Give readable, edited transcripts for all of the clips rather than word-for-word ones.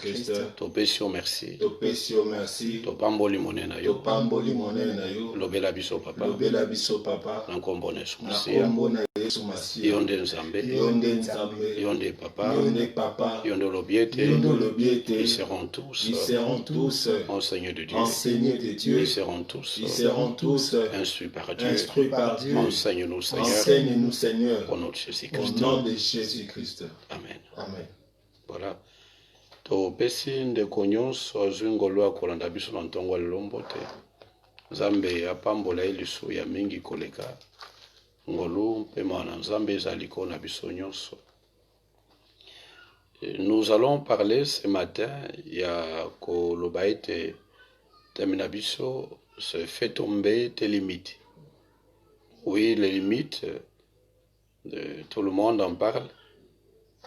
Christ. Topesio merci. Topesio merci. Topamboli monena yo. Topamboli monena yo. Lobela biso papa. Lobela biso papa. Nankombo na Yesu Na Masia. kombo na Yesu Masia. Yonde nzambe. Yonde nzambe. Yonde papa. Yonde papa. Yonde lobiete. Yonde lobiete. Ils seront tous. Ils seront tous. Enseignés de Dieu. Enseignés de Dieu. Ils seront tous. Ils seront tous. Instruits par Dieu. Instruits par Dieu. Enseigne-nous Seigneur. Enseigne-nous Seigneur. Au nom de Jésus Au Christ. nom de Jésus-Christ. Amen. Amen. Voilà. Topesi ndeko nyonso azwi ngolu akolanda biso na ntongo ya lelombo te. Nzambe apambola ye lisu ya mingi koleka ngolu mpe mawa na Nzambe ezali ko na biso nyonso. Nous allons parler ce matin ya koloba ete thème na biso se fait tomber tes limites. Oui, les limites, tout le monde en parle.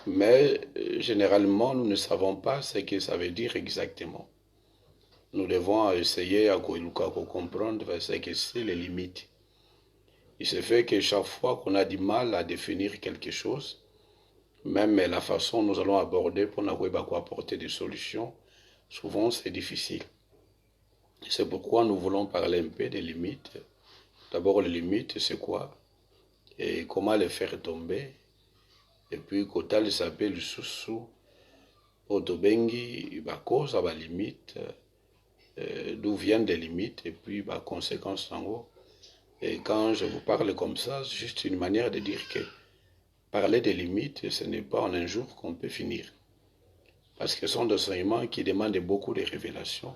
Mais généralement, nous ne savons pas ce que ça veut dire exactement. Nous devons essayer à comprendre ce que c'est les limites. Il se fait que chaque fois qu'on a du mal à définir quelque chose, même la façon dont nous allons aborder pour apporter des solutions, souvent c'est difficile. C'est pourquoi nous voulons parler un peu des limites. D'abord, les limites, c'est quoi? Et comment les faire tomber? Et puis, quand il s'appelle sous Otobengi, cause à la limite, d'où viennent les limites, et puis, conséquences en haut. Et quand je vous parle comme ça, c'est juste une manière de dire que parler des limites, ce n'est pas en un jour qu'on peut finir. Parce que ce sont des enseignements qui demandent beaucoup de révélations.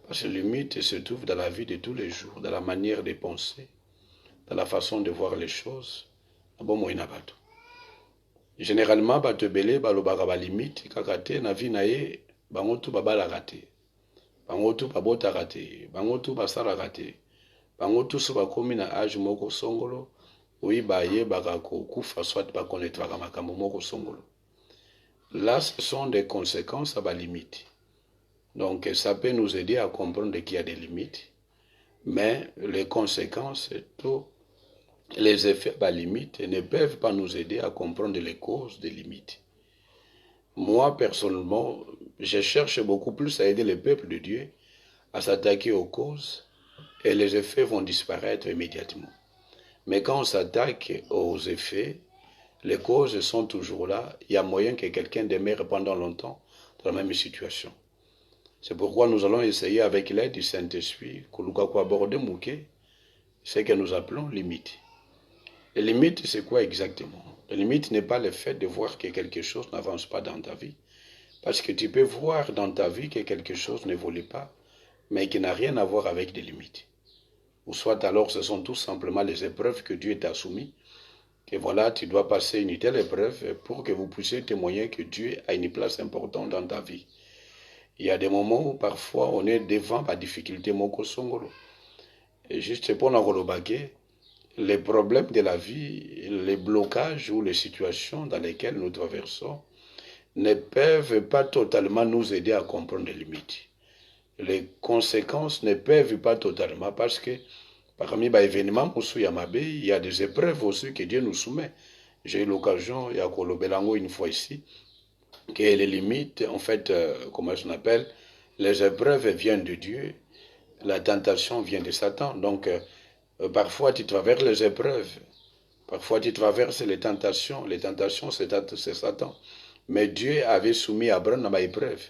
Parce que les limites se trouvent dans la vie de tous les jours, dans la manière de penser, dans la façon de voir les choses. Généralement, bato ebele balobaka ba limite kaka te na vie na ye, bango tu babalaka te, bango tu babotaka te, bango tu basalaka te, bango tu so bakomi na âge moko songolo, oyi bayebaka kokufa soit bakonetwaka makambo moko songolo. Là, ce sont des conséquences à ba limite. Donc, ça peut nous aider à comprendre qu'il y a des limites, mais les conséquences, tout les effets à limite ne peuvent pas nous aider à comprendre les causes des limites. Moi, personnellement, je cherche beaucoup plus à aider le peuple de Dieu à s'attaquer aux causes et les effets vont disparaître immédiatement. Mais quand on s'attaque aux effets, les causes sont toujours là. Il y a moyen que quelqu'un demeure pendant longtemps dans la même situation. C'est pourquoi nous allons essayer avec l'aide du Saint-Esprit aborder ce que nous appelons limite. Les limites, c'est quoi exactement? La limite n'est pas le fait de voir que quelque chose n'avance pas dans ta vie. Parce que tu peux voir dans ta vie que quelque chose n'évolue pas, mais qui n'a rien à voir avec des limites. Ou soit alors ce sont tout simplement les épreuves que Dieu t'a soumises, que voilà, tu dois passer une telle épreuve pour que vous puissiez témoigner que Dieu a une place importante dans ta vie. Il y a des moments où parfois on est devant la difficulté moko songolo. Et juste pour nous les problèmes de la vie, les blocages ou les situations dans lesquelles nous traversons ne peuvent pas totalement nous aider à comprendre les limites. Les conséquences ne peuvent pas totalement parce que parmi les événements il y a des épreuves aussi que Dieu nous soumet. J'ai eu l'occasion, il y a Kolobelango une fois ici, que les limites, en fait, comment on appelle, les épreuves viennent de Dieu, la tentation vient de Satan. Donc, parfois tu traverses les épreuves, parfois tu traverses les tentations c'est Satan. Mais Dieu avait soumis Abraham à l'épreuve.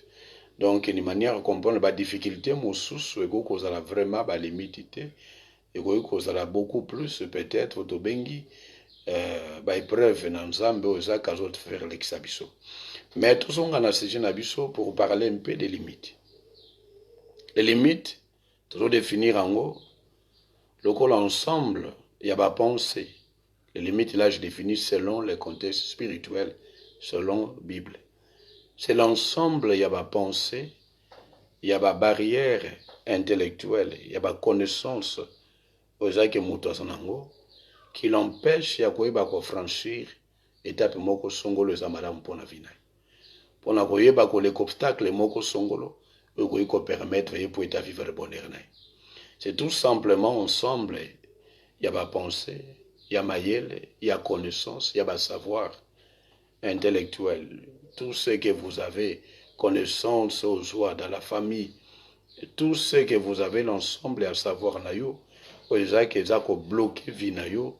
Donc, une manière de comprendre la difficulté, il y a vraiment la limite, il y a beaucoup plus peut-être autobengi, l'épreuve dans Nzambe aux actes faire l'exabiso. Mais tout ça, on a saisi nabiso pour parler un peu des limites. Les limites, toujours définir en haut. L'ensemble, il y a pas pensée. Les limites, là, je définis selon le contexte spirituel, selon la Bible. C'est l'ensemble, il y a pas pensée, il y a pas barrière intellectuelle, il y a pas connaissance aux gens qui l'empêche de franchir étape moko songolo za madame pour la vie. Pour na koyeba ko les obstacles moko songolo, ko permettre pour ta vivre le bonheur. C'est tout simplement ensemble, il y a ma pensée, il y a mayele, il y a connaissance, il y a ma savoir intellectuel. Tout ce que vous avez connaissance aux joies dans la famille. Et tout ce que vous avez l'ensemble à savoir na yo, bloqué vie na yo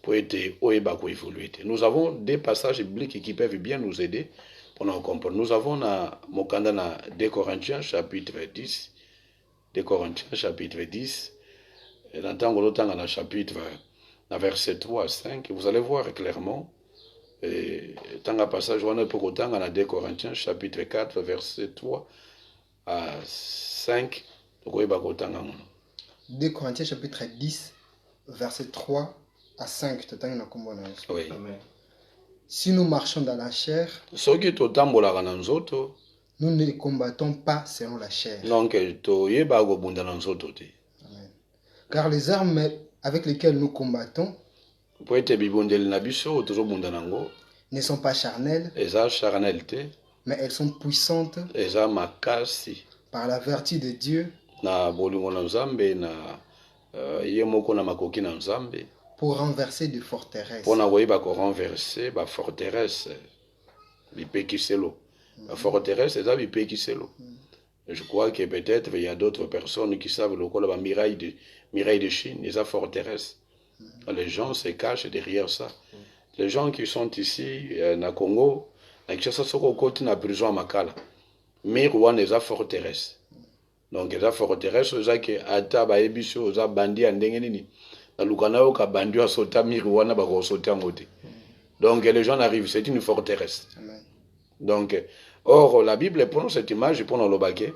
pour être évoluer. Nous avons des passages bibliques qui peuvent bien nous aider pour nous comprendre. Nous avons na mokanda na 2 Corinthiens chapitre 10, 2 Corinthiens chapitre 10, et dans le chapitre verset 3 à 5, vous allez voir clairement. Dans le passage, on peut dans 2 Corinthiens chapitre 4, verset 3 à 5. 2 Corinthiens chapitre 10, verset 3 à 5. Oui. Amen. Si nous marchons dans la chair, nous ne combattons pas selon la chair. Amen. Car les armes avec lesquelles nous combattons ne sont pas charnelles, mais elles sont puissantes par la vertu de Dieu pour renverser des forteresses. Je crois que peut-être il y a d'autres personnes qui savent le miraille de Chine, les forteresses. Les gens se cachent derrière ça. Les gens qui sont ici, na Congo, na Kinshasa, sont côté na prison à Makala. Mais Rouen les forteresses. Donc les forteresses, c'est que ata ba ebiso, za bandi andenge nini. Na lukana o ka bandi a sauté mirouana ba ko sauté en côté. Donc les gens arrivent, c'est une forteresse. Amen. Donc or la Bible prend cette image pour nous le baquet.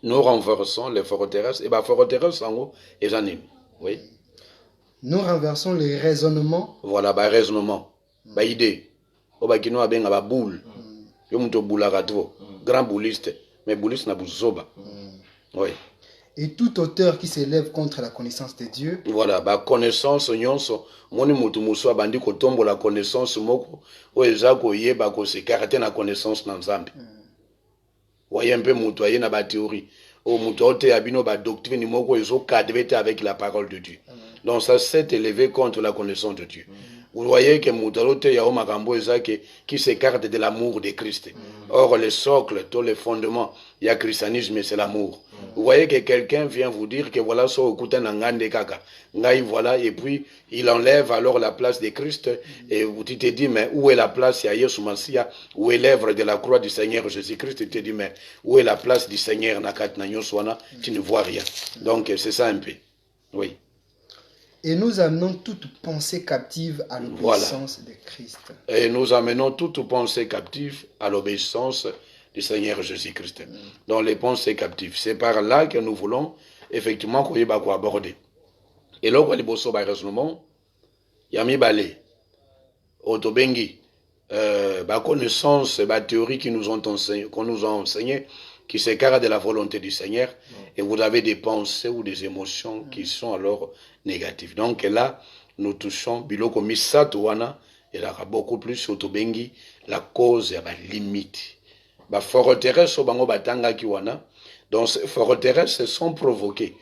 Nous renversons les forteresses et ba forteresses en haut et janine. Oui. Nous renversons les raisonnements. Voilà, bah raisonnement, bah idée. Au bas qui nous a bien à boule. Yo muto boula ratvo, grand bouliste, mais bouliste na bouzoba. Oui. Et toute auteur qui s'élève contre la connaissance de Dieu. Voilà, bah connaissance nyonso, moni mutu muso bandi ko tombo la connaissance moko, o ezako yeba ko se caractère na connaissance na Nzambe. Voyez un peu mutu aye na ba théorie. O mutu ote abino ba doctrine moko ezo cadrete avec la parole de Dieu. Donc ça s'est élevé contre la connaissance de Dieu. Vous voyez que Moutalote Yahoma Gambo qui s'écarte de l'amour de Christ. Or, le socle, tous les fondements, il y a christianisme, c'est l'amour. Vous voyez que quelqu'un vient vous dire que voilà, so okuta nangande kaka. Ngai voilà, et puis il enlève alors la place de Christ. Et vous te dis, mais où est la place, il y a Yesu Masia, où est l'œuvre de la croix du Seigneur Jésus-Christ? Tu te dis, mais où est la place du Seigneur Nakat Nanyoswana? Tu ne vois rien. Donc, c'est ça un peu. Oui. Et nous amenons toute pensée captive à l'obéissance de Christ. Et nous amenons toute pensée captive à l'obéissance du Seigneur Jésus-Christ. Donc les pensées captives, c'est par là que nous voulons effectivement qu'on y va aborder. Et là, on va avoir raisonnement, yami balé, autobengi, connaissance, théorie qui nous ont enseigné, qu'on nous a enseigné, qui s'écarte de la volonté du Seigneur, et vous avez des pensées ou des émotions qui sont alors négatives. Donc là, nous touchons biloko misato wana, et là beaucoup plus autobengi, la cause et la limite. Forteresse bango batanga ki wana. Donc ces forteresses sont provoquées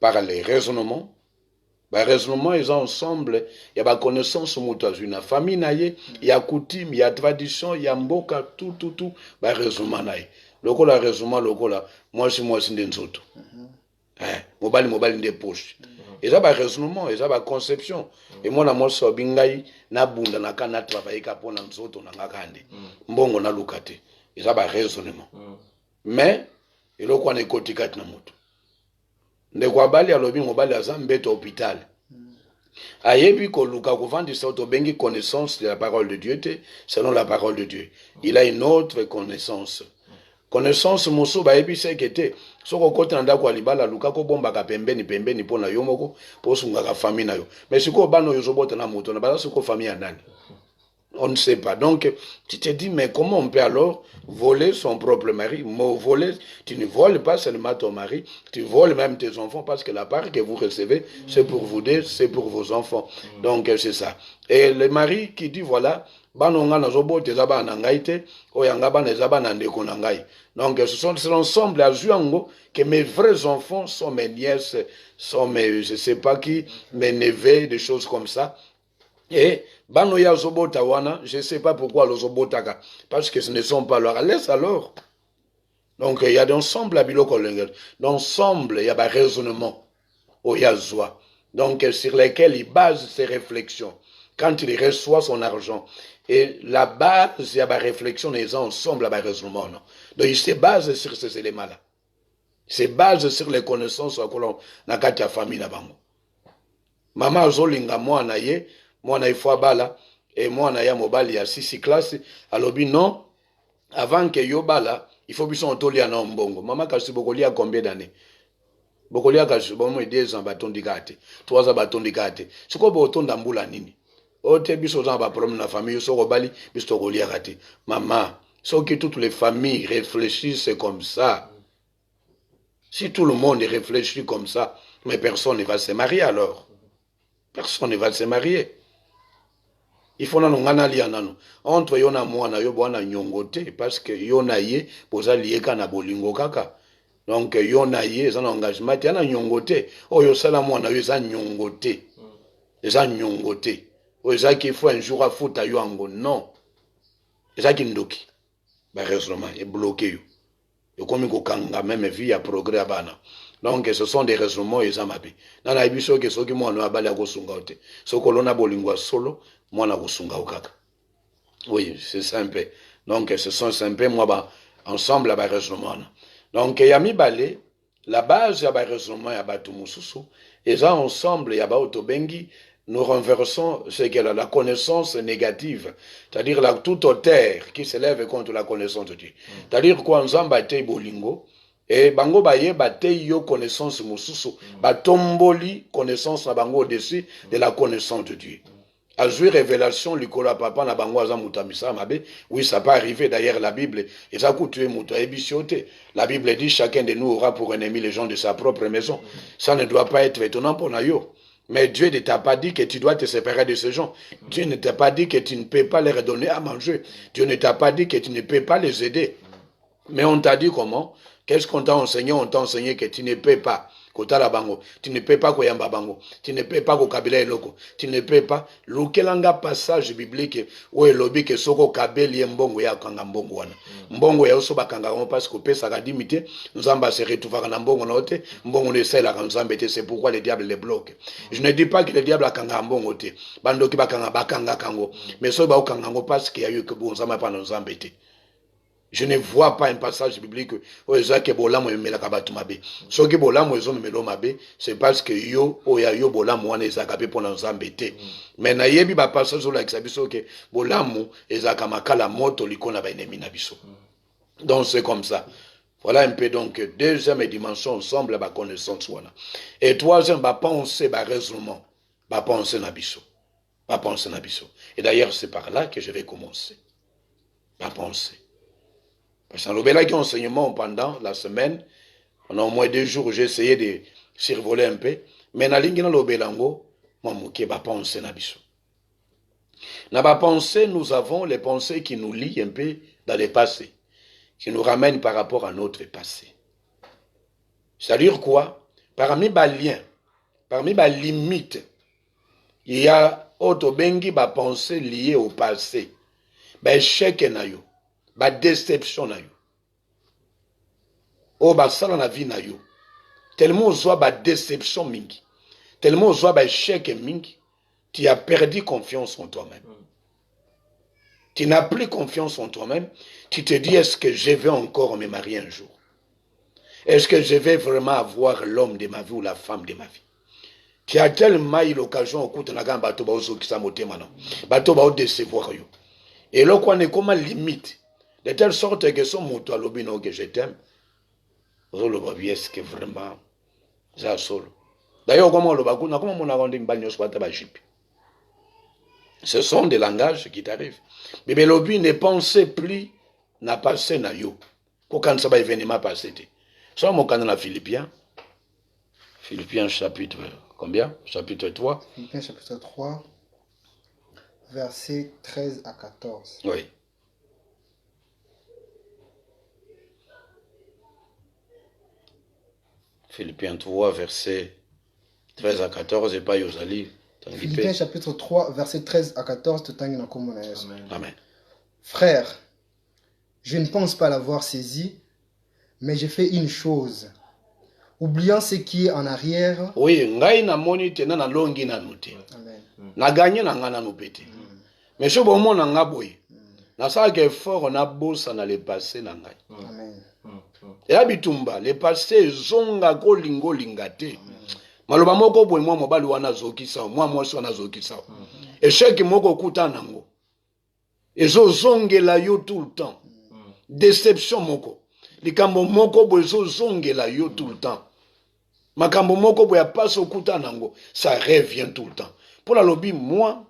par les raisonnements. Raisonnement, ils ont ensemble, il y a connaissance une famille naye, il y a coutume, il y a tradition, il y a mboka, tout, raisonnement naye. Lokola raisonnement, lokola, moi c'est ndenzoto. Mobile des poches. Et ça, raisonnement, et ça, conception. Et moi, moi, so bingai, na bunda, na kana travailler pour nzoto, na ngakande. Mbongo na lukate. Et ça, raisonnement. Mais, il y a quoi ne kotikat na moto. Ne kwa bali ya lobi mobali ya zambeto hôpital. Ayebi ko luka kovandi sa bengi connaissance de la parole de Dieu, selon la parole de Dieu. Il a une autre connaissance. Connaissance moso ba yebi se kete soko kota nda kwa libala luka ko bomba ka pembeni pona yo moko po sunga ka famille na yo. Mais siko bano yo zobota na moto na bala siko famille ya nani. On ne sait pas. Donc, tu te dis, mais comment on peut alors voler son propre mari? Voler, tu ne voles pas seulement ton mari, tu voles même tes enfants parce que la part que vous recevez, c'est pour vous deux, c'est pour vos enfants. Donc, c'est ça. Et le mari qui dit, voilà, donc, ce sont l'ensemble à Zuango que mes vrais enfants sont mes nièces, sont mes, je ne sais pas qui, mes neveux, des choses comme ça. Et Banoya Zobota Wana, je ne sais pas pourquoi le Zobotaka, parce que ce ne sont pas leurs. Laisse alors. Donc, il y a d'ensemble à biloko lengel. D'ensemble, il y a un raisonnement au Yazwa. Donc, sur lesquels il base ses réflexions. Quand il reçoit son argent. Et la base, il y a une réflexion, les gens ensemble, à un raisonnement. Non? Donc, il se base sur ces éléments-là. Il se base sur les connaissances que l'on a dans la famille. Maman, zolinga, moi, na ifwa bala, et moi, na ya mobile, il y a 6 classes. Alors, non, avant que yo bala, il faut que on tolia na mbongo. Maman, kasi bokolia combien d'années? Bokolia kasi, bon, 2 ans, baton di gâte. 3 ans, baton di gâte. C'est quoi, boton d'amboula nini? Ote, biso, dans ba problème na famille, so robali, biso kolia gâte. Maman, sauf que toutes les familles réfléchissent comme ça. Si tout le monde réfléchit comme ça, mais personne ne va se marier alors. Personne ne va se marier. Il faut que lié entre yona mwana yo bwana nyongote parce que yona ye poza lieka na bolingo kaka. Donc yona ye ça engagement yana nyongote oyo sala mwana yo za nyongote. Eza nyongote. Oyo za ki faut un jour à futa yo ango non. Eza ki ndoki. Ba raisonnement est bloqué yo. Yo komi ko kanga même vie à progrès bana. Donc ce sont des raisonnements et zamabi. Nana biso ke soki mwana abali akosunga ote. Sokolona bolingo solo mwana kosunga okaka. Oui, c'est simple. Donc ce sont simple moi ensemble à raisonnement. Donc ya mibale la base ya raisonnement ya batu mususu et ça ensemble ya ba otobengi nous renversons ce qu'est la connaissance négative, c'est-à-dire la toute auteur qui s'élève contre la connaissance de Dieu. C'est-à-dire quoi nzamba te bolingo et bango baye bate yo connaissance mususu batomboli connaissance na bango au-dessus de la connaissance de Dieu. Azui révélation likola papa na bango aza mutamisa mabe. Oui, ça peut arriver d'ailleurs la Bible et ça coûte tuer muta ebissioté. La Bible dit chacun de nous aura pour ennemi les gens de sa propre maison. Ça ne doit pas être étonnant pour nayo. Mais Dieu ne t'a pas dit que tu dois te séparer de ces gens. Dieu ne t'a pas dit que tu ne peux pas leur donner à manger. Dieu ne t'a pas dit que tu ne peux pas les aider. Mais on t'a dit comment? Qu'est-ce qu'on t'a enseigné? On t'a enseigné que tu ne peux pas. Kotala bango, tu ne peux pas koyamba bango, tu ne peux pas kokabila eloko, tu ne peux pas. Lukelanga passage biblique où elobi que soko kabeli mbongo ya kanga mbongo wana. Mbongo ya osoba kanga on parce que pesa ka dimité, nzamba se retrouver na mbongo note, mbongo ne sela ka nzambete, c'est pourquoi le diable les bloque. Je ne dis pas que le diable a kanga mbongo te. Bando ki bakanga kango, mais so ba kanga ngo parce qu'il y a eu que bon nzamba pa nzambete. Je ne vois pas un passage biblique où Ezaki bolamo emela kabatu mabe. Soki bolamo ezo memelo mabe, c'est parce que yo oya yo bolamo wana ezaka pe pona nzambe te. Mais na yebi ba passage ola kisabiso ke bolamo ezaka makala moto likona ba ennemi na biso. Donc c'est comme ça. Voilà un peu donc deuxième dimension ensemble ba connaissance wana. Et troisième ba penser ba raisonnement, ba penser na biso. Ba penser na biso. Et d'ailleurs c'est par là que je vais commencer. Ba penser. Parce que l'obéla qui enseignement pendant la semaine, on a au moins 2 jours, j'ai essayé de survoler un peu, mais na lingi na l'obélango, moi mouké ba penser na biso. Na ba penser, nous avons les pensées qui nous lient un peu dans le passé, qui nous ramènent par rapport à notre passé. C'est-à-dire quoi? Parmi ba liens, parmi ba limites, il y a auto bengi ba pensées liées au passé, ba échec na yo. Ba déception na yo. O ba sala na vie na yo. Tellement ozwa ba déception mingi. Tellement ozwa ba échec mingi. Tu as perdu confiance en toi-même. Tu n'as plus confiance en toi-même. Tu te dis, est-ce que je vais encore me marier un jour? Est-ce que je vais vraiment avoir l'homme de ma vie ou la femme de ma vie? Tu as tellement eu l'occasion au coup de la gamme bateau ba ozo ki sa motema non. Bateau ba o décevoir yo. Et là quoi ne comme limite. De telle sorte que son moto à l'obino que je t'aime, est-ce que vraiment, ça solo. D'ailleurs, comment le bakuna, comment mon arrondi m'bagno soit tabajip. Ce sont des langages qui t'arrivent. Mais l'obi ne pensait plus, n'a passé na yo. Quand ça va événement passé. Ça, mon canon à Philippiens. Philippiens chapitre, combien? Chapitre 3. Philippiens chapitre 3, versets 13 à 14. Oui. Philippiens 3, versets 13 à 14, et pas Yosali. Philippiens chapitre 3, versets 13 à 14, Amen. Frères, je ne pense pas l'avoir saisi, Mais j'ai fait une chose. Oubliant ce qui est en arrière. Oui, ngai na moni tena na longi na nute. Amen. Na gagné na ngana no pete. Mais ce bon na ngaboy. Na sa ke fort na bossa na le passé na ngai. Amen. Ya bitumba le passé zonga ko lingo lingate. Maloba moko boy mwa mobali wana zokisa, mwa mwasi wana zokisa. Échec moko kuta nango. Ezo zongela yo tout le temps. Déception moko. Likambo moko boy zo zongela yo tout le temps. Makambo moko boy passe au kuta nango, ça revient tout le temps. Pour la lobby, moi,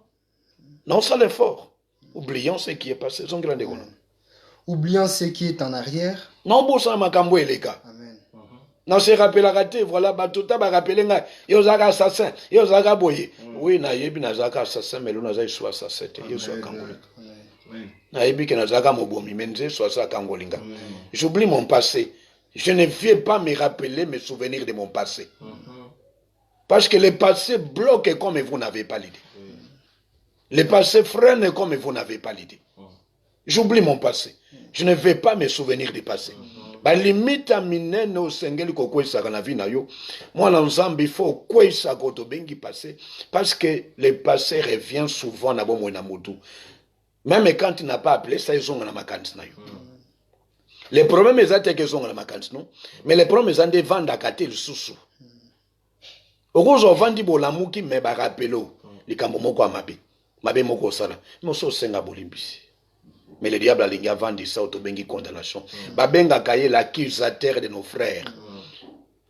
non ça l'effort. Oublions ce qui est passé. Zongela ndeko. Oubliant ce qui est en arrière. Non bossa makambo eleka. Amen. Non se rappela raté, voilà batota ba rappeler nga yo zaka assassin, yo zaka boye. Oui na yebi na zaka assassin mais l'on a zai soit assassin, yo soit kangolika. Na yebi ke na zaka mobomi menze soit ça kangolinga. J'oublie mon passé. Je ne viens pas me rappeler mes souvenirs de mon passé. Parce que le passé bloque comme vous n'avez pas l'idée. Le passé freine comme vous n'avez pas l'idée. J'oublie mon passé. Je ne vais pas me souvenir du passé. Ba limite a minene o sengeli ko kwesa kana vi na yo. Moi na nzambe il faut kwesa ko to bengi passé parce que le passé revient souvent na bomo na mutu. Même quand tu n'as pas appelé ça ils ont na makanti na yo. Les problèmes exacts que sont na makanti non, mais les problèmes en de vanda kate le susu. Okozo vandi bolamuki me ba rappelo likambo moko amabe. Mabe moko sala. Moso senga bolimbisi. Mais le diable a lingi avant de ça, autobengi condamnation. Babenga kaye l'accusateur de nos frères.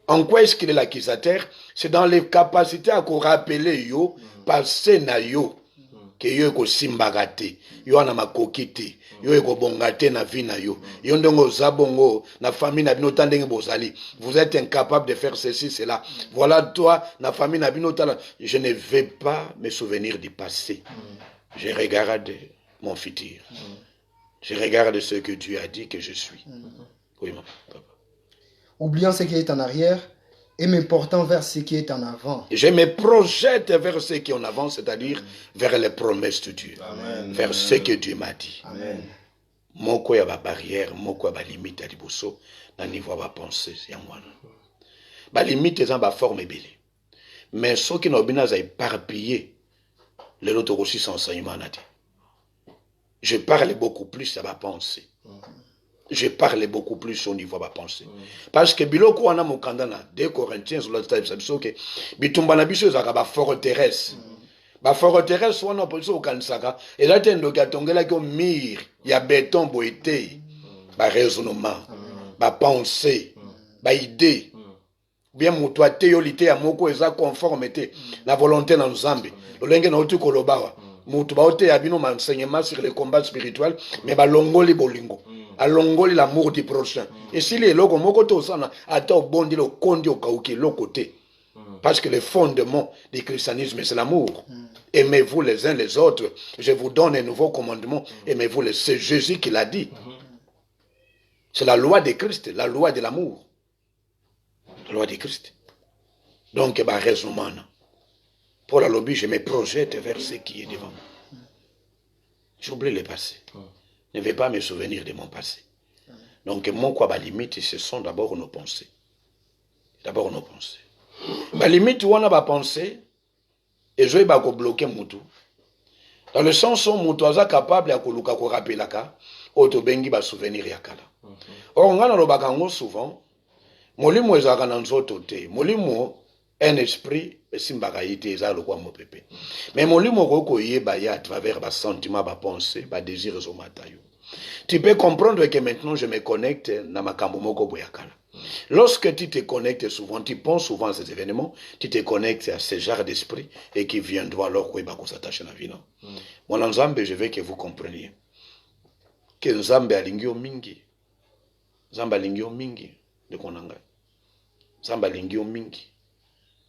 En quoi est-ce qu'il est l'accusateur? C'est dans les capacités à qu'on rappeler yo, passé na yo, que yo eko simbagate, yo ana makokite, yo eko bongate na vie na yo, yo ndongo zabongo, na famille na bino tandenge bozali. Vous êtes incapable de faire ceci, cela. Voilà toi, na famille na bino tala. Je ne vais pas me souvenir du passé. Je regarde mon futur. Je regarde ce que Dieu a dit que je suis. Oui, maman, papa. Oubliant ce qui est en arrière et me portant vers ce qui est en avant. Je me projette vers ce qui est en avant, c'est-à-dire vers les promesses de Dieu. Amen. Vers ce que Dieu m'a dit. Amen. Moko ya ba barrière, moko ya ba limite à liboso, na niveau ba pensée ya mwana. Ba limite za ba forme ebele. Mais ceux qui n'ont pas éparpillé, les autres aussi s'enseignement na dit. Je parle beaucoup plus à ma pensée. Je parle beaucoup plus au niveau de ma pensée. Parce que biloko wana mokandana 2 Corinthiens sur le stade ça que bitumba na biso ezaka ba forteresse. Ba forteresse wana poso okanisaka ezatendo katongela ko mur ya béton boité. Ba raisonnement, ba pensée, ba idée. Bien muto te yo lité ya moko eza conformité la volonté na nzambe. Lolenge na otu kolobawa. Mutu baote abino m'enseignement sur les combats spirituels mais balongoli bolingo alongoli l'amour du prochain et si les loko moko to sana ata obondi le kondi au kauki le côté parce que le fondement du christianisme c'est l'amour. Aimez-vous les uns les autres, je vous donne un nouveau commandement, aimez-vous les, c'est Jésus qui l'a dit. C'est la loi de Christ, la loi de l'amour, la loi de Christ. Donc bah raisonnement. Pour la lobby, je me projette vers ce qui est devant moi. J'oublie le passé. Je ne vais pas me souvenir de mon passé. Donc, mon quoi, ma limite, ce sont d'abord nos pensées. D'abord nos pensées. Ma limite, on a ma pensée, et je vais bloquer mon tout. Dans le sens où mon tout est capable de rappeler la cas, autobengi ba souvenir yakala. Or, on a le bakango souvent, molimo ezaka na nzoto te, molimo un esprit simbagaïté eza lokwa mo pepe. Mais molimo koko yeba ya à travers ba sentiment, ba pensée, ba désir zo matayo. Tu peux comprendre que maintenant je me connecte na makambo moko boyakala. Lorsque tu te connectes souvent, tu penses souvent à ces événements, tu te connectes à ce genre d'esprit et qui viendra alors qu'on va s'attacher à la vie. Mon Nzambe, je veux que vous compreniez que Nzambe alingio mingi, Nzambe alingio mingi de konanga, Nzambe alingio mingi.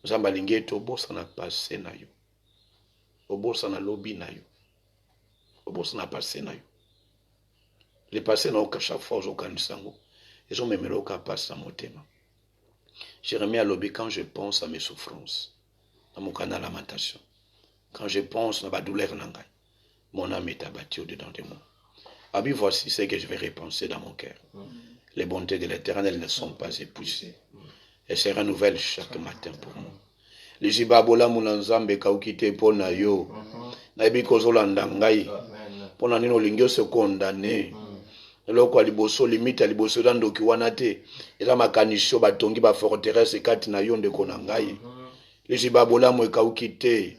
Nzambe alingi tobosa na passé na yo. Obosa na lobby na yo. Obosa na passé na yo. Le passé na oka chaque fois okanisango. Ils ont même oka passe à mon thème. Jérémie a lobby quand je pense à mes souffrances. À mon canal lamentation. Quand je pense à ma douleur nangai. Mon âme est abattue au-dedans de moi. Abi voici ce que je vais repenser dans mon cœur. Les bontés de l'Éternel ne sont pas épuisées. Et se renouvellent chaque matin pour nous. Liziba bola munanzambe kaukite pona yo. Naibi kozolanda ngai. Pona nino lingyo se condamné. Eloko liboso limite liboso dando kiwana te. Eza makanisho batongi ba forteresse kati na yo ndeko na ngai. Liziba bola mo kaukite.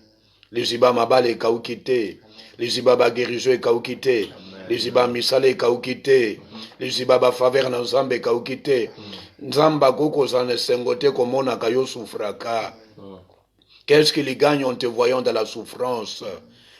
Liziba mabale kaukite. Liziba ba guérison kaukite. Liziba misale kaukite. Liziba ba faveur na nzambe kaukite. Nzamba koko zane sengote komona kayo souffraka. Qu'est-ce qu'il gagne en te voyant dans la souffrance?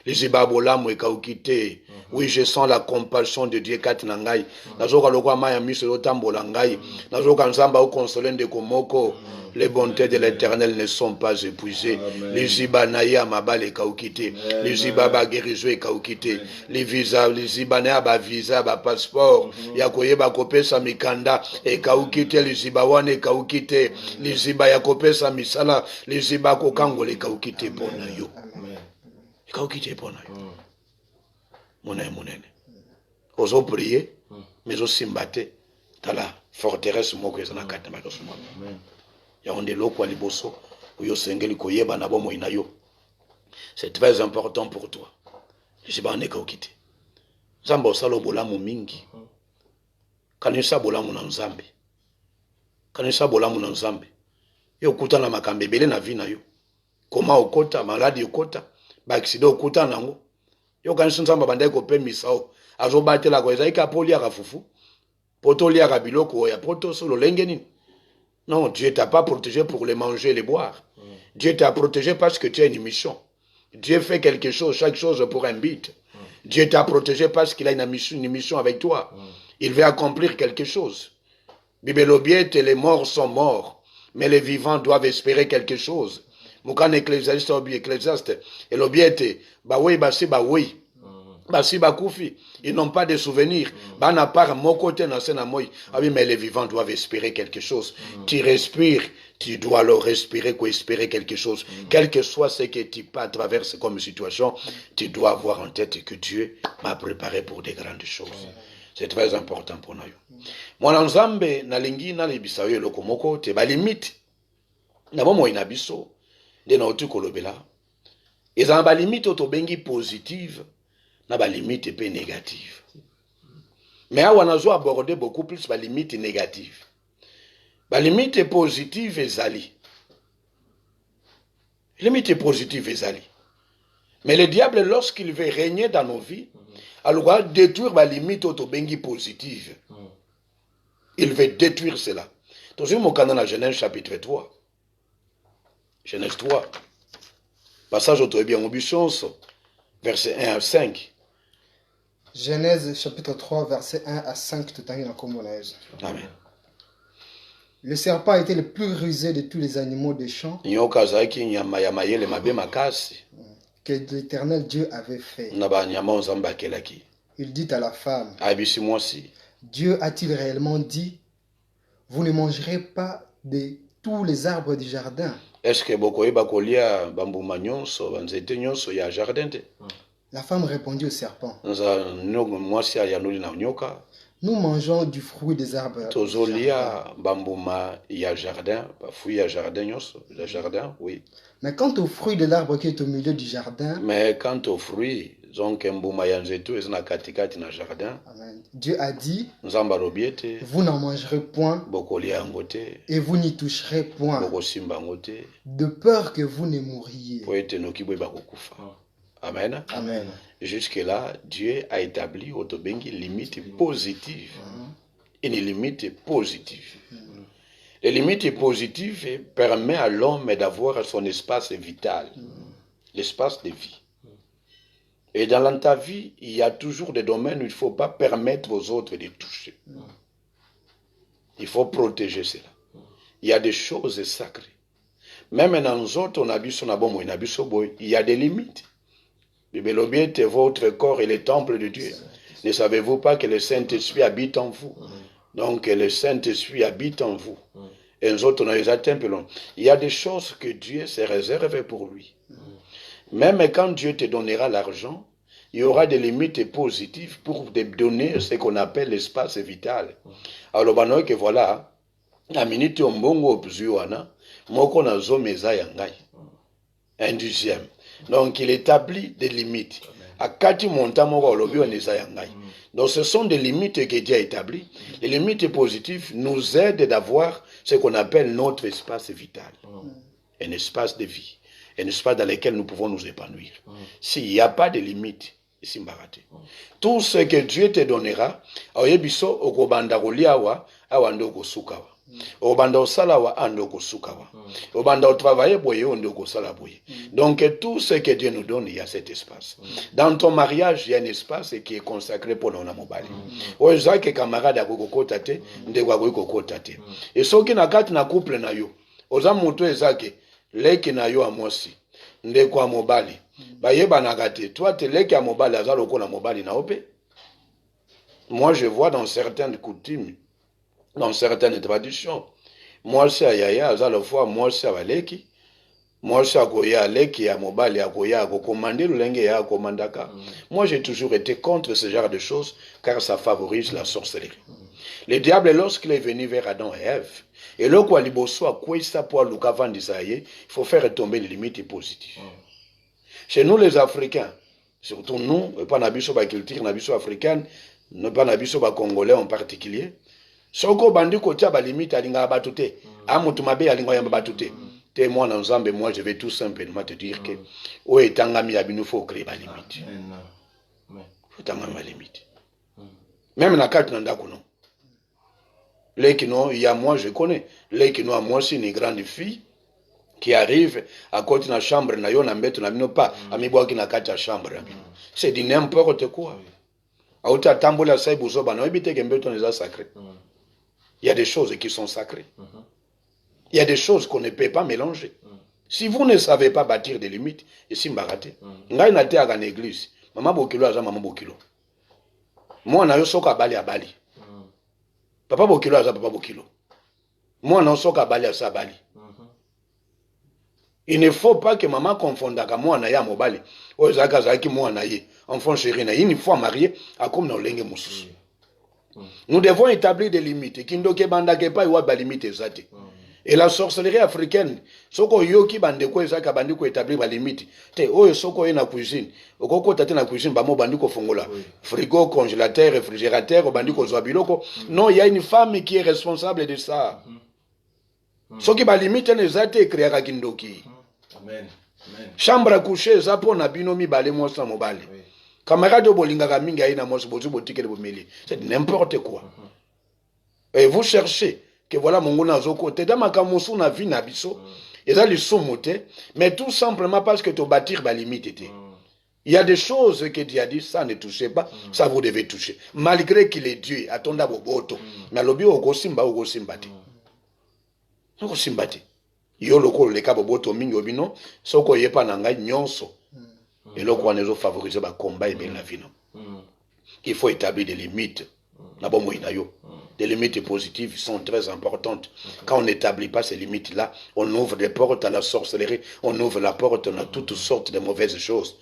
Liziba bola mo kaukite. Oui, je sens la compassion de Dieu kati na ngai. Nazoka lokwa maya miso yo tambola ngai. Nazoka nzamba o consoler de komoko. Les bontés de l'Éternel ne sont pas épuisées. Les Ziba naïa mabale kaukite. Les Ziba ba guérison kaukite. Les visa, les Ziba na ba visa ba passeport. Yakoye ba kopesa mikanda e kaukite les Ziba wane kaukite. Les Ziba ya kopesa misala. Les Ziba kokango le kaukite pona yo. Kaukite pona yo. Monene. Ozo prier, mais aussi mbate. Tala forteresse moko ezana kata makosuma. C'est très important pour toi. Je vais en écouter. Zamba osalo bolamu mingi. Kanisa bolamu na nzambe. Kanisa bolamu na nzambe. Yo kuta na makambe bele na vina yo. Koma okota, maladi okota, ba accident okota nango. Yo kanisa nzamba bandai ko pe misao. Azo batela ko ezai ka poli aka fufu. Poto lia ka biloko ya poto solo lengeni. Non, Dieu t'a pas protégé pour les manger et les boire. Dieu t'a protégé parce que tu as une mission. Dieu fait quelque chose, chaque chose pour un but. Dieu t'a protégé parce qu'il a une mission avec toi. Il veut accomplir quelque chose. Bibelobiette, les morts sont morts, mais les vivants doivent espérer quelque chose. Moukan ecclésiaste, et l'obiette, bah oui, bah oui. Basi bakufi, ils n'ont pas de souvenirs. Bana part mon côté dans ce namoy. Ah oui, mais les vivants doivent espérer quelque chose. Tu respires, tu dois alors respirer pour espérer quelque chose. Quel que soit ce que tu traverses comme situation, tu dois avoir en tête que Dieu m'a préparé pour des grandes choses. C'est très important pour nous. Moi, nzambe na lingi na libisa yo lokomoko te ba limite. Na bomo inabiso de na otukolobela. Ezan ba limite to bengi positive. Na ba limite pe négative. Mais awa nazo aborder beaucoup plus ba limite négative. Ba limite positive ezali. Limite positive ezali. Mais le diable lorsqu'il veut régner dans nos vies, alors détruire ba limite to bengi positive. Il veut détruire cela. Toujours mon canon à Genèse chapitre 3. Genèse 3. Passage au bien obéissance verset 1 à 5. Genèse chapitre 3, verset 1 à 5, tout en communaise. Amen. Le serpent était le plus rusé de tous les animaux des champs que l'Éternel Dieu avait fait. Il dit à la femme, Dieu a-t-il réellement dit, vous ne mangerez pas de tous les arbres du jardin? Est-ce que La femme répondit au serpent, nous mangeons du fruit des arbres du jardin. Oui. Mais quant au fruit de l'arbre qui est au milieu du jardin, Dieu a dit, vous n'en mangerez point et vous n'y toucherez point, de peur que vous ne mouriez. Amen. Amen. Jusque-là, Dieu a établi une limite positive. Une limite positive. Les limites positives permettent à l'homme d'avoir son espace vital, l'espace de vie. Et dans ta vie, il y a toujours des domaines où il ne faut pas permettre aux autres de toucher. Il faut protéger cela. Il y a des choses sacrées. Même dans nous autres, il y a des limites. Votre corps est le temple de Dieu. Ne savez-vous pas que le Saint-Esprit habite en vous? Donc le Saint-Esprit habite en vous. Et nous autres, on a les temples. Il y a des choses que Dieu se réserve pour lui. Même quand Dieu te donnera l'argent, il y aura des limites positives pour donner ce qu'on appelle l'espace vital. Alors, que voilà, la minute on bongo obzuana, moko na zo meza yangai. Un deuxième. Donc, il établit des limites. À kati monta moko lobi on eza yangai. Donc, ce sont des limites que Dieu a établies. Les limites positives nous aident d'avoir ce qu'on appelle notre espace vital. Un espace de vie. Un espace dans lequel nous pouvons nous épanouir. S'il n'y a pas de limites, ici mbarate. Tout ce que Dieu te donnera, oyebiso okobanda koliawa, awando kosukawa. Obanda osalawa ando kosukawa. Obanda otravailler boye ondo kosala boye. Donc tout ce que Dieu nous donne, il y a cet espace. Dans ton mariage, il y a un espace qui est consacré pour nos mobali. Ozake camarade akokota te, ndeko akokota te. Et soki na kati na couple na yo, oza moto ezake leki na yo amosi, ndeko mobali. Bayeba nakate, toi te leki a mobali azalo ko na mobali na ope. Moi je vois dans certaines coutumes, dans certaines traditions, moi c'est ayaya azalo fois moi c'est abaleki. Moi, je Moi, j'ai toujours été contre ce genre de choses, car ça favorise la sorcellerie. Le diable, lorsqu'il est venu vers Adam et Ève, et là, il faut faire tomber les limites positives. Chez nous, les Africains, surtout nous, pas la culture africaine, pas la congolais en particulier, soko bandi kotia ba limite alinga batute, amutu mabe alinga yamba batute. Moi, moi, je vais tout simplement te dire que il faut créer ma limite. Il faut créer ma limite. Même dans la carte, il y a moi, je connais. Moi, c'est une grande fille qui arrive à côté de la chambre, c'est du n'importe quoi. Il y a des choses qui sont sacrées. Il y a des choses qu'on ne peut pas mélanger. Si vous ne savez pas bâtir des limites, ici mbarate. Ngai na te à l'église. Maman bokilo aza maman bokilo. Moi na yo soka bali a bali. Papa bokilo aza papa bokilo. Moi na soka bali a sa bali. Il ne faut pas que maman confonde avec moi na ya mobali. O zaka zaki moi na ye. Enfant chéri na une fois marié à comme na lenge mususu. Nous devons établir des limites. Kindoke bandake pa iwa ba limite zate. Et la sorcellerie africaine, soko yoki bandeko ezaka bandiko établir ba limite. Te oyo soko na cuisine, okoko tate na cuisine ba mo bandiko fongola. Frigo, congélateur, réfrigérateur, bandiko zwa biloko. Non, il y a une femme qui est responsable de ça. Soki ba limite ne zate créera kindoki. Amen. Amen. Chambre à coucher za po na binomi balé mo sa mobali. Camarade bolinga ka minga ina mo bozu botike le bomeli. C'est n'importe quoi. Et vous cherchez que voilà mon gona zoko te dama kamusu na vie na biso ezali somote mais tout simplement parce que tu bâtir ba limite te. Il y a des choses que Dieu a dit ça ne touchez pas, ça vous devez toucher malgré qu'il est Dieu atonda boboto na lobi okosimba te. Okosimba te. Yo lokolo le ka boboto mingi obino soko yepa na ngai nyonso. Et là on est favoriser ba combat et bien la vie non. Il faut établir des limites. Na bon moïna yo. Des limites positives sont très importantes. Quand on n'établit pas ces limites-là, on ouvre des portes à la sorcellerie, on ouvre la porte à toutes sortes de mauvaises choses.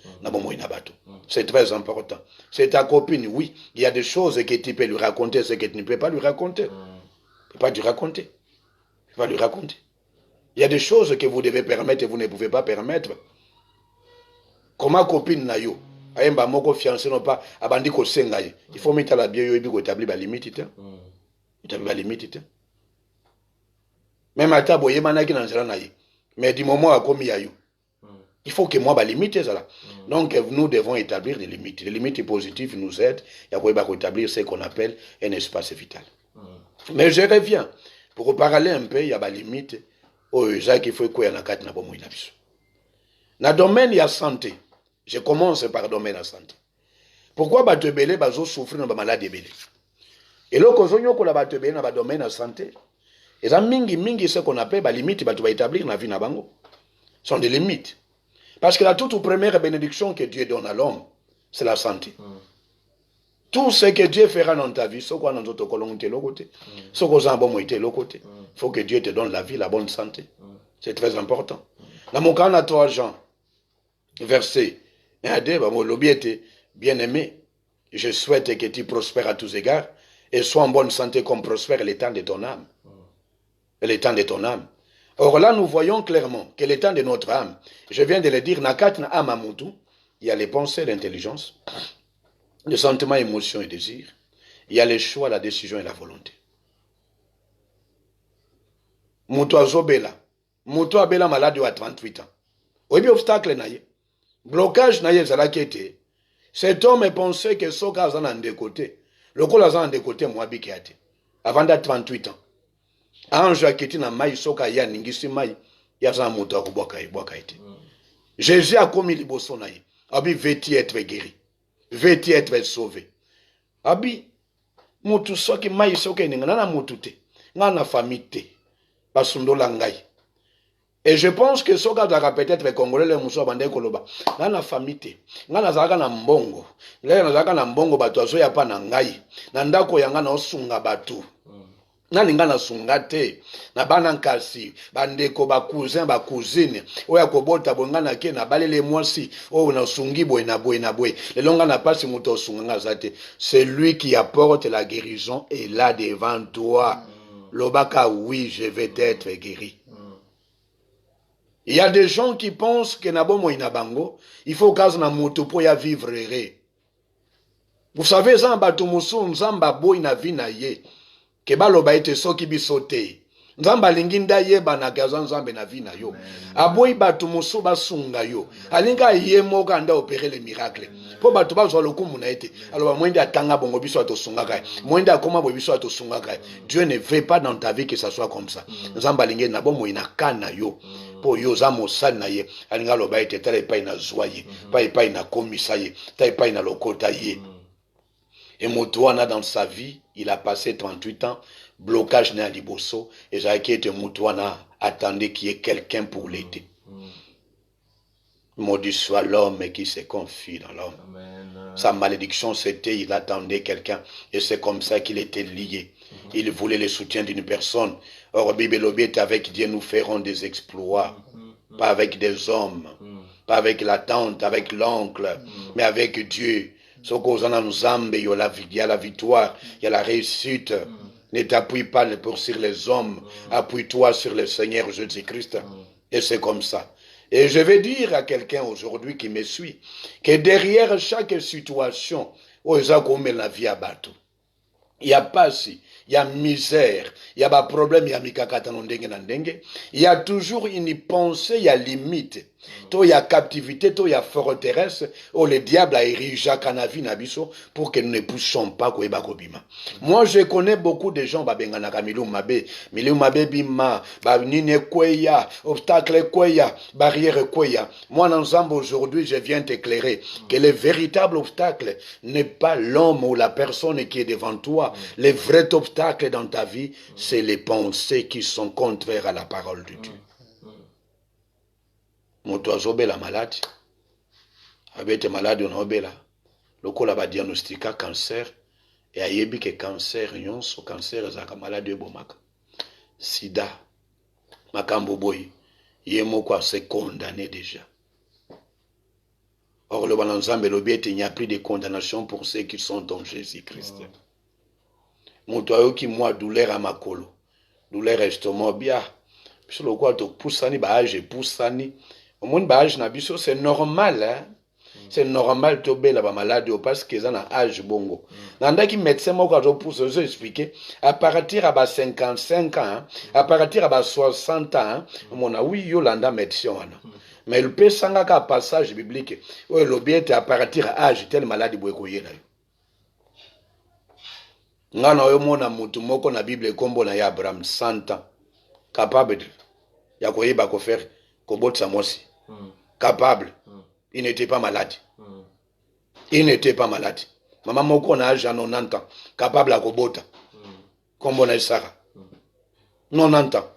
C'est très important. C'est ta copine, oui. Il y a des choses que tu peux lui raconter, ce que tu ne peux pas lui raconter. Tu ne peux pas lui raconter. Tu peux pas lui raconter. Il y a des choses que vous devez permettre et vous ne pouvez pas permettre. Comment copine na yo? Ayemba moko fiancé non pas abandi ko sengaye. Il faut mettre la bien yo ebi ko établir la limite. La limite. Même à ta boye manaki na nzela na ye. Mais du moment à komi ya yo. Il faut que moi ba limite ça là. Donc nous devons établir des limites. Les limites positives nous aident à établir ce qu'on appelle un espace vital. Mais je reviens pour parler un peu, il y a ba limite au Jacques il faut quoi na kati na bomo ina biso. Na domaine ya santé. Je commence par domaine la santé. Pourquoi ba te belé bazo souffrir na ba maladie belé? Et là, quand on a dans le domaine de la santé, et ça, mingi, ce qu'on appelle les limites, tu vas établir dans la vie. Ce sont des limites. Parce que la toute première bénédiction que Dieu donne à l'homme, c'est la santé. Tout ce que Dieu fera dans ta vie, ce qu'on a dans notre colonne, ce qu'on a bon il faut que Dieu te donne la vie, la bonne santé. C'est très important. Dans mon cas, on a 3 Jean, verset 1 à 2, Bien-aimé, je souhaite que tu prospères à tous égards et sois en bonne santé comme prospère l'état de ton âme. L'état de ton âme. Or là, nous voyons clairement que l'état de notre âme, je viens de le dire, Nakatna Amamutu, il y a les pensées, l'intelligence, les sentiments, émotions et désirs. Il y a les choix, la décision et la volonté. Mutu azobela. Mutu abela malade à 38 ans. Oyebi obstacle naye. Blocage naye zalakete. Cet homme pensait que soka azana de côté. Le col azana de côté moi bikate. Avant d'être 38 ans. Ange aketi na mai soka ya ningisi mai. Ya zana mutu akubwaka ite. Jésus a commis liboso naye. Abi veut-il être guéri? Veut-il être sauvé? Abi mutu soki mai soka ninga na mutu te. Ngana famille te. Basundola ngai. Et je pense que soka zaka peut-être les Congolais les muso bande koloba. Ngana famille te. Ngana zaka na mbongo. Ngana zaka na mbongo batu azo ya pa na ngai. Na ndako yanga na osunga batu. Nani ngana sunga te. Na bana nkasi. Bandeko ba cousin ba cousine. Oya kobota bongana ke na balele mwasi. O na sungi boy na boy na boy. Le longa na pasi muto sunga ngazate. C'est lui qui apporte la guérison et là devant toi. Lobaka, oui, je vais être guéri. Il y a des gens qui pensent que Nabomo Inabango, il faut qu'à na moto pour y vivre. Vous savez, Zamba Tumusu, Zamba Boy na vina ye, que baloba ete soki bisote. Nzamba linginda ye banagazan nzambe na vina yo. Aboyi batu musu basunga yo. Alinga ye moka anda opérer les miracles. Po batu bazwa lokumu na ete. Alors mwende atanga bongo biso atosunga kai. Mwende akoma bo biso atosunga kai. Dieu ne veut pas dans ta vie que ça soit comme ça. Nzamba lingi na bomo inakana yo. Po yo za mosali na ye. Alinga loba ete tala epai na zwa ye. Pa epai na komisa ye. Ta epai na lokota ye. Et Moutouana dans sa vie, il a passé 38 ans. Blocage né à Liboso, et j'ai été Moutouana, attendait qu'il y ait quelqu'un pour l'aider. Maudit soit l'homme qui se confie dans l'homme. Sa malédiction, c'était, il attendait quelqu'un, et c'est comme ça qu'il était lié. Il voulait le soutien d'une personne. Or, Bibelobi est avec Dieu, nous ferons des exploits. Pas avec des hommes, pas avec la tante, avec l'oncle, mais avec Dieu. Ce qu'on a nous zambe, il y a la victoire, il y a la réussite. Ne t'appuie pas sur les hommes, appuie-toi sur le Seigneur Jésus-Christ. Et c'est comme ça. Et je vais dire à quelqu'un aujourd'hui qui me suit, que derrière chaque situation, la vie à bateau. Il n'y a pas si, il y a misère, il y a des problèmes, il y a il y a toujours une pensée, il y a limite. Il y a captivité, il y a forteresse, où le diable a érigé Kanavi Nabiso pour que nous ne puissions pas Koeba Kobima. Moi, je connais beaucoup de gens, Babenganaka, Milou Mabe Bima, Nine Kweya, obstacle Kweya, barrière Kweya. Moi, ensemble, aujourd'hui, je viens t'éclairer que le véritable obstacle n'est pas l'homme ou la personne qui est devant toi. Le vrai obstacle dans ta vie, c'est les pensées qui sont contraires à la parole de Dieu. Moto azobela malade abete malade onobela lokola ba diagnostica cancer et ayebi que cancer nyonso cancer ezaka malade ebomaka sida makambo boy ye moko ase condamné déjà. Or le balanzambe lobiete, il n'y a plus de condamnation pour ceux qui sont en Jésus-Christ. Moto ayoki moi douleur à makolo douleur estomac bia biso lokwa to pusani ba age pusani. Au monde âge nabiso c'est normal hein. C'est normal to bela ba malade parce que ça na âge bongo. Nanda ki médecin moko to pour se expliquer à partir à 55 ans, hein, à partir à 60 ans, hein, mon a oui yo landa médecin wana. Mais le peut sanga ka passage biblique où le bien à partir à âge tel maladie boy ko yena yo. Ngana yo mona mutu moko na Bible kombo na ya Abraham 100 ans capable ya ko yeba ko faire ko botsa mosi. Capable. Il n'était pas malade. Il n'était pas malade. Maman moko na âge à 90 ans. Capable à kobota. Comme on a Sarah. 90 ans.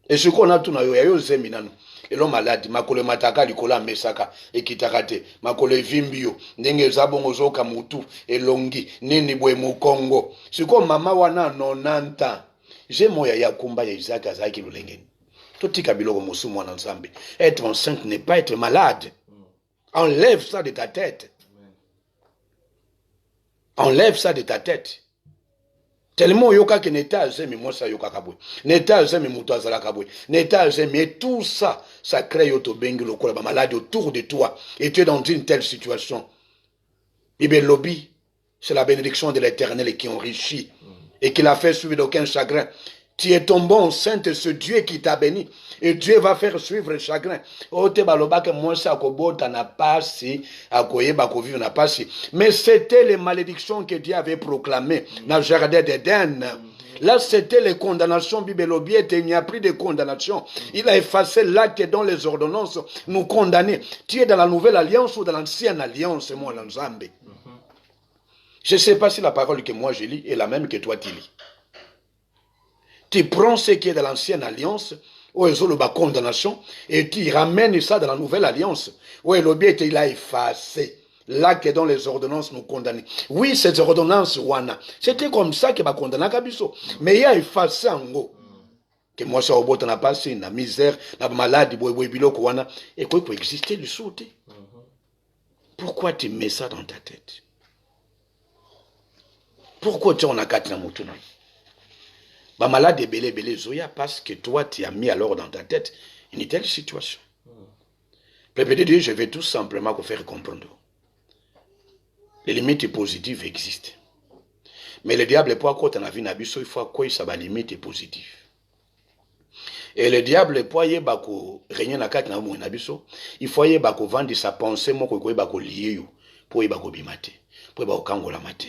Et ce qu'on a tout na yo zeminano. Et l'homme malade. Makole mataka likola mesaka. Et kitakate. Makole vimbio. Ndenge zabongo zoka mutu. Et longi. Nini bwe mukongo. Ce qu'on maman wana 90 ans. J'ai moya ya kumba ya Isaac azaki lulengeni. Être enceinte n'est pas être malade. Enlève ça de ta tête. Enlève ça de ta tête. Tellement yoka que neta zemi moi ça yoka kabwe. Neta zemi mutazala kabwe. Neta zemi et tout ça, ça crée yoto bengi lokola ba malade autour de toi. Et tu es dans une telle situation. Bible lobby, c'est la bénédiction de l'Éternel qui enrichit et qui l'a fait suivre d'aucun chagrin. Tu es tombé enceinte, ce Dieu qui t'a béni. Et Dieu va faire suivre le chagrin. Mais c'était les malédictions que Dieu avait proclamées dans le jardin d'Éden. Là, c'était les condamnations. Bibelobiette, il n'y a plus de condamnation. Il a effacé l'acte dont les ordonnances nous condamnaient. Tu es dans la nouvelle alliance ou dans l'ancienne alliance, moi, l'Anzambe. Je ne sais pas si la parole que moi je lis est la même que toi tu lis. Tu prends ce qui est de l'ancienne alliance, où ils ont la condamnation, et tu ramènes ça dans la nouvelle alliance, où il a effacé l'acte dont les ordonnances nous condamnaient. Oui, ces ordonnances, c'était comme ça que va condamner Kabiso. Mais il a effacé en gros. Que moi, ça, au n'a pas la misère, la maladie, et quoi peut exister le sauté. Pourquoi tu mets ça dans ta tête? Pourquoi tu en as quatre dans mon tournoi? Bah malade et belé zoya parce que toi tu as mis alors dans ta tête une telle situation. Peuple de Dieu, je vais tout simplement vous faire comprendre. Les limites positives existent. Mais le diable, pourquoi quand on a vu Nabiso, il faut quoi ça va limite positive. Et le diable, pourquoi il va régner na quatre na Nabiso, il faut y va vendre sa pensée, moi quoi va lier pour y va bimate, pour y va kangola mate.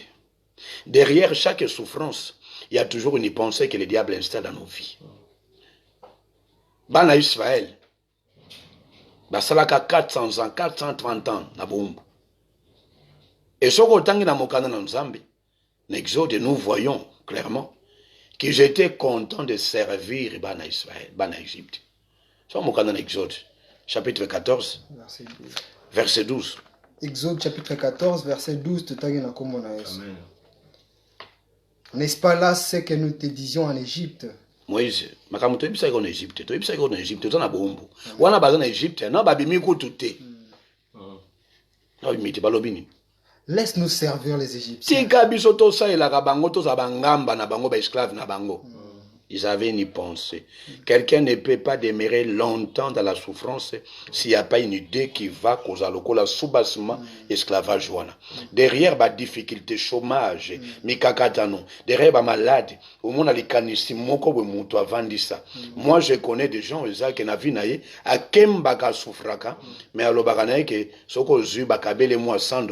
Derrière chaque souffrance, il y a toujours une pensée que le diable installe dans nos vies. Bana Israël, basalaka 400 ans, 430 ans, na bombe. Et ce qu'on tangi na mokana na Nzambe, n'exode, nous voyons clairement que j'étais content de servir Bana Israël, Bana Égypte. C'est mokana na Exode, chapitre 14, verset 12. Exode chapitre 14, verset 12, tu tangi na kombo na Yesu. Amen. N'est-ce pas là ce que nous te disions en Égypte? Moïse, makamu to ibisa ko na Égypte, to ibisa ko na Égypte, to na bombo. Wana baza na Égypte, na babimi ko tuté. Na bimiti balobini. Laisse-nous servir les Égyptiens. Tika biso to sa elaka bango to za bangamba na bango ba esclave na bango. Ils avaient une pensée. Quelqu'un ne peut pas demeurer longtemps dans la souffrance s'il n'y a pas une idée qui va causer le soubassement, esclavage. Derrière la difficulté, chômage, derrière la maladie, au monde moi je connais des gens qui n'ont vu à Kembaka souffraka, mais à l'obaganaï que ce qu'on a eu, bakabele moi $100,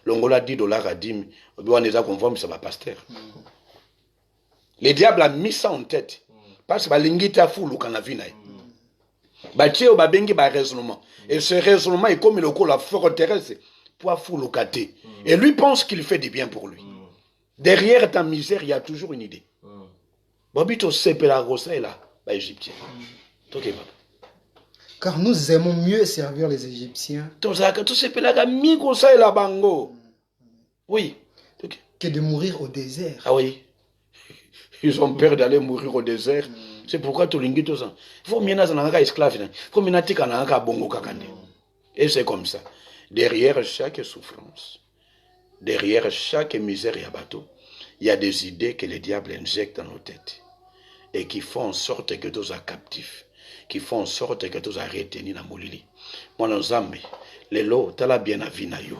l'ongola $10 à 10 000, on est à conforme, ça va pasteur. Le diable a mis ça en tête. Parce que l'ingita fou l'ukanavina. Bâtir au babengi ba raisonnement. Et ce raisonnement est comme le coup la forteresse pour fou l'ukate. Et lui pense qu'il fait du bien pour lui. Derrière ta misère, il y a toujours une idée. Bobito sepela rosa là, ba égyptien. Car nous aimons mieux servir les Égyptiens. Oui. Que de mourir au désert. Ah oui. Ils ont peur d'aller mourir au désert. C'est pourquoi tout le monde ça. Il faut mieux être esclave. Il faut mieux être bongo kakande. Et c'est comme ça. Derrière chaque souffrance, derrière chaque misère et abatto, il y a des idées que le diable injecte dans nos têtes. Et qui font en sorte que nous sommes captifs. Qui font en sorte que nous sommes retenus dans molili. Moi, dans Zambie, les lots, tu as bien à vie na yo.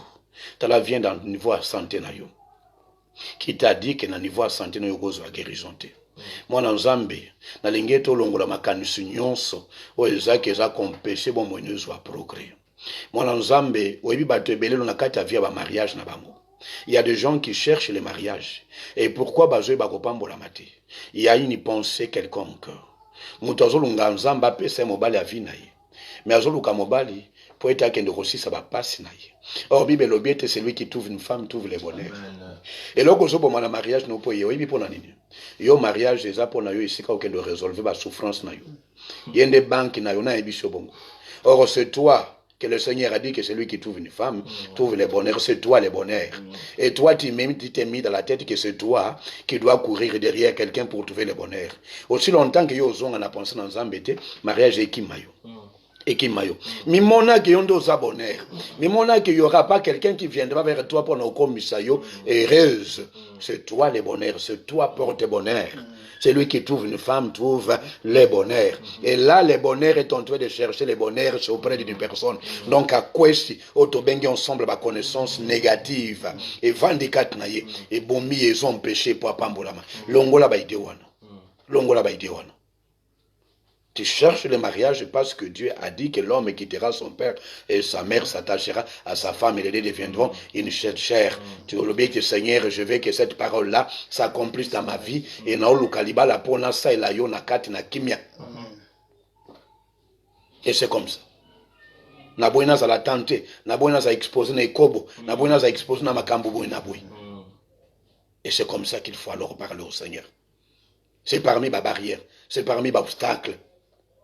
Tu as bien dans le niveau de santé na yo. Qui t'a dit que dans le niveau de santé, nous avons une guérison. Moi, dans Zambie, dans l'ingéto longola makanisi nyonso, où ils ont compensé bon moyen de progrès. Moi, dans Zambie, où ils battent belé on a quatre via ba mariage na bango. Il y a des gens qui cherchent le mariage. Et pourquoi bazoe bakopambo la mate? Il y a une pensée quelconque. Mutazo lunga nzamba pesa mobali a vie na ye. Mais azoluka mobali pour être quelqu'un de aussi ça va passer na ye. Or Bible l'objet c'est celui qui trouve une femme trouve le bonheur. Et là quand on a un mariage nous pour yo pour na nini. Yo mariage déjà pour na yo ici quand on doit résolver la souffrance na yo. Il y a des banques na yo na ebiso bongo. Or c'est toi que le Seigneur a dit que celui qui trouve une femme trouve le bonheur, c'est toi le bonheur. Et toi, tu t'es mis dans la tête que c'est toi qui dois courir derrière quelqu'un pour trouver le bonheur. Aussi longtemps que yo on a pensé dans Zambété, mariage est qui mayo. Et qui maillot. Mimona qui yondo sa bonheur. Mimona qu'il n'y aura pas quelqu'un qui viendra vers toi pour nous comme Misayo. Heureuse. C'est toi le bonheur. C'est toi porte bonheur. Celui qui trouve une femme trouve le bonheur. Et là, le bonheur est en train de chercher le bonheur auprès d'une personne. Donc, à quoi si autobengi ensemble ma connaissance négative et vandikat naye et bomi ils ont péché pour apambolama. Longola baïdewana. Longola baïdewana. Tu cherches le mariage parce que Dieu a dit que l'homme quittera son père et sa mère s'attachera à sa femme et les deux deviendront une chair. Tu dis, Seigneur, je veux que cette parole-là s'accomplisse dans ma vie. Et et c'est comme ça. Naboina za la tenter, naboina za exposer na ikobo, naboina za exposer na makambo boy naboy. Et c'est comme ça qu'il faut alors parler au Seigneur. C'est parmi ma barrière, c'est parmi ma obstacle.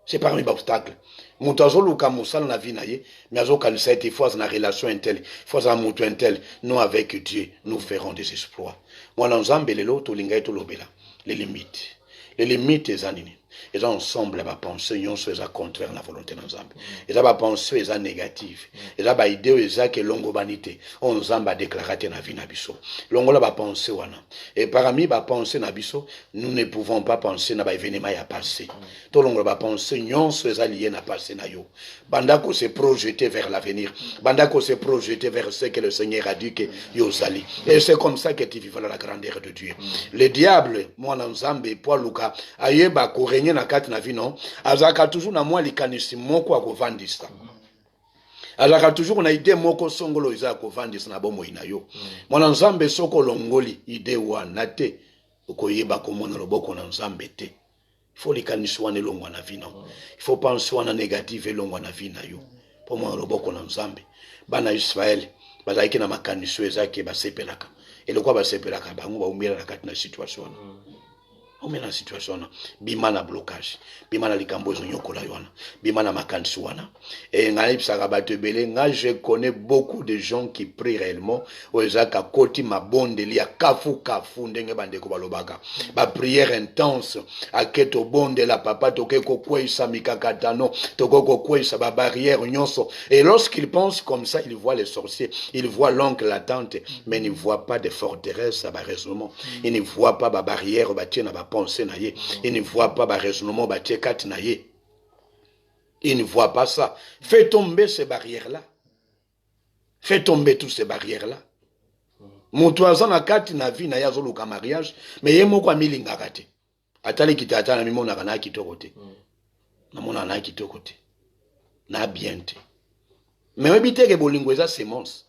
C'est parmi les obstacles. Moutazo luka musala na vie na ye, mais azo kanisa ete fois na relation intel, fois à mutu intel, nous avec Dieu, nous ferons des exploits. Moi nzambe lelo to linga to lobela, les limites. Les limites zanini. Et là ensemble va penser yon so eza contraire na volonté nzambe. Et là va penser eza négative. Et là ba idée eza que longo banité. On nzamba déclaraté na vie na biso. Longo la va penser wana. Et parmi ba penser na biso, nous ne pouvons pas penser na ba événement ya passé. To longo va penser yon so eza lié na passé na yo. Bandako se projeter vers l'avenir. Bandako se projeter vers ce que le Seigneur a dit que yo sali. Et c'est comme ça que tu vivras la grandeur de Dieu. Le diable, moi nzambe po luka ayeba ko régner na kati na vie non azaka toujours na moi likanisi moko akovandisa azaka toujours na idée moko songolo iza akovandisa na bomo inayo mwana nzambe soko longoli idée wana te okoyeba komona loboko na nzambe te il faut likanisi wana elongwa na vie non il faut penser wana négative elongwa na vie na yo po mona loboko na nzambe bana Israël bazaki na makanisi ezaki basepelaka eloko basepelaka bango baumela na kati na situation on met la situation bimana blocage bimana likambo zonyokola yona bimana makansi wana et ngani bisaka batebele nga je connais beaucoup de gens qui prient réellement ozaka koti mabondeli ya kafu ndenge bandeko balobaka ba prière intense aketo bondela papa tokeko kwesa mikakatano tokoko kwesa ba barrière nyonso et lorsqu'il pense comme ça il voit les sorciers il voit l'oncle la tante mais il ne voit pas de forteresse ba raisonnement il ne voit pas ba barrière ba tiena ba pensée na ye il ne voit pas ba raisonnement ba tiekat na ye il ne voit pas ça. Fais tomber ces barrières là, fais tomber toutes ces barrières là. Mon toison na kati na vie na yazolo ka mariage mais ye moko amilinga kati atali kitata na mimona kana kitoko te na mona na kitoko te na bien te mais obite ke bolingo eza semence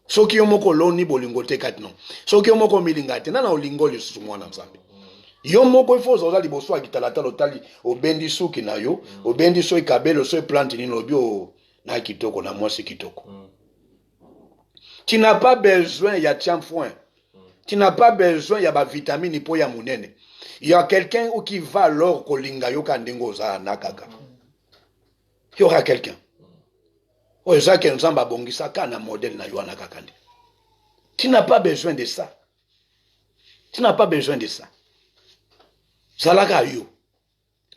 soki yo moko loni bolingo te kati non soki yo moko milinga te na olingo le susu mwana nzambe yo moko ifo zoza liboso akitalata lotali obendi suki na yo obendi so ikabelo so plante ni lobio na kitoko na mwasi kitoko. Tu n'as pas besoin ya tiamfoin. Tu n'as pas besoin ya ba vitamine po ya munene. Il y a quelqu'un qui va alors kolinga yo kandengo za nakaka. Il y aura quelqu'un. O za ke nzamba bongisa kana modèle na yo nakaka ndi. Tu n'as pas besoin de ça. Tu n'as pas besoin de ça. Zalaka yo.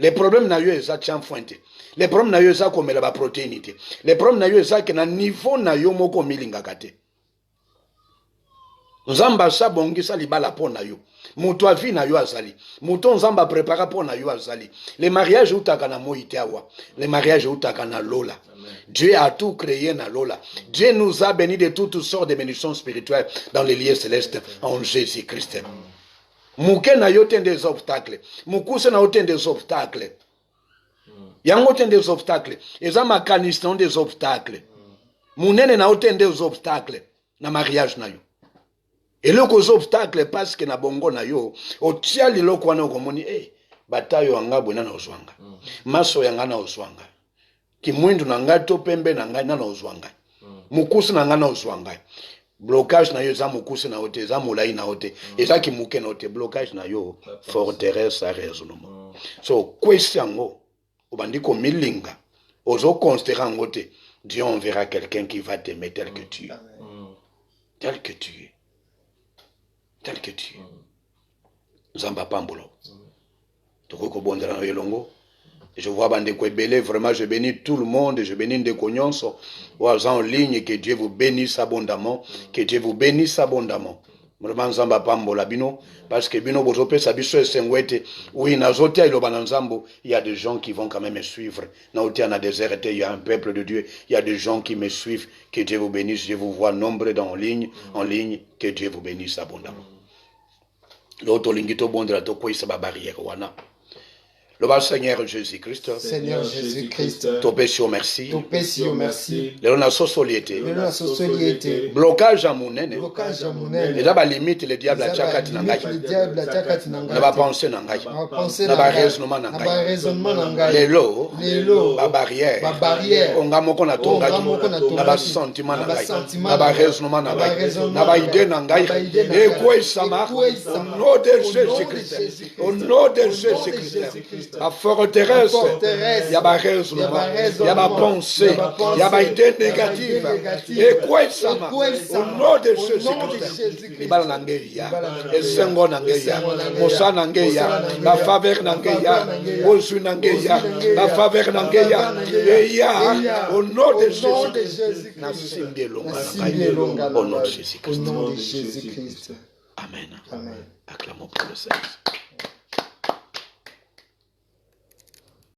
Les problèmes na yo eza tiamfointe. Les problèmes na yo eza komela ba protéine te. Les problèmes na yo eza ke na niveau na yo moko milinga kate. Nzamba sa bongisa libala pona yo. Mutu avi na yo azali. Mutu nzamba prépara pona yo azali. Le mariage utaka na moite awa. Le mariage utaka na lola. Amen. Dieu a tout créé na lola. Dieu nous a bénis de toutes sortes de bénédictions spirituelles dans les lieux célestes en Jésus-Christ. Muke na yo ten des obstacles. Mukuse na yo ten des obstacles. Yango ten des obstacles. Eza makanisi na des obstacles. Munene na yo ten des obstacles. Na mariage na yo. Et le cause obstacle parce que na bongo na yo otia liloko wana okomoni batayo anga bwena na ozwanga maso yanga na ozwanga kimwindu na nga to pembe na nga na ozwanga mukusi na nga na ozwanga blocage na yo za mukusi na ote za mulai na ote eza kimuke na ote blocage na yo forteresse à raisonnement so kwesiango obandiko milinga ozo considérer ngote Dieu enverra quelqu'un qui va t'aimer tel que tu es tel que tu es tel que tu es. Zamba pambolo. Toko bondera no yelongo. Je vois Bandeko Ebele, vraiment je bénis tout le monde, je bénis Ndeko Nyonso, en ligne, que Dieu vous bénisse abondamment, que Dieu vous bénisse abondamment. Vraiment Nzamba Pambola Bino, parce que Bino Bozope Sabiso Sengwete, oui, Nazotia et Lobananzambo, il y a des gens qui vont quand même me suivre. Naotia na désert, il y a un peuple de Dieu, il y a des gens qui me suivent, que Dieu vous bénisse, je vous vois nombreux en ligne, que Dieu vous bénisse abondamment. L'autre lingito bon de la toko isaba barrière wana. Le bas Seigneur Jésus-Christ. Seigneur Jésus-Christ. Topesio merci. Topesio merci. Le na sosoliete. Le na sosoliete. Blocage à monene. Blocage à monene. Et là ba limite le diable a chakati nangai. Le diable a chakati nangai. Na ba penser nangai. Na ba raisonnement nangai. Na ba raisonnement nangai. Lelo. Ba barrière. Ba barrière. Onga moko na tonga. Na ba sentiment nangai. Na ba raisonnement nangai. Na ba idée nangai. Et quoi ça marche? Au nom de Jésus-Christ. Au nom de Jésus-Christ. La forteresse, il y a ma raisonnement, il y a ma pensée, il y a ma idée négative. Et quoi ça m'a? Au nom de Jésus-Christ. Il va l'angeya, et sengo n'angeya, mosa n'angeya, la faveur n'angeya, osu n'angeya, la faveur n'angeya. Et ya, au nom de Jésus-Christ. Au nom de Jésus-Christ. Amen. Acclamons pour le Seigneur.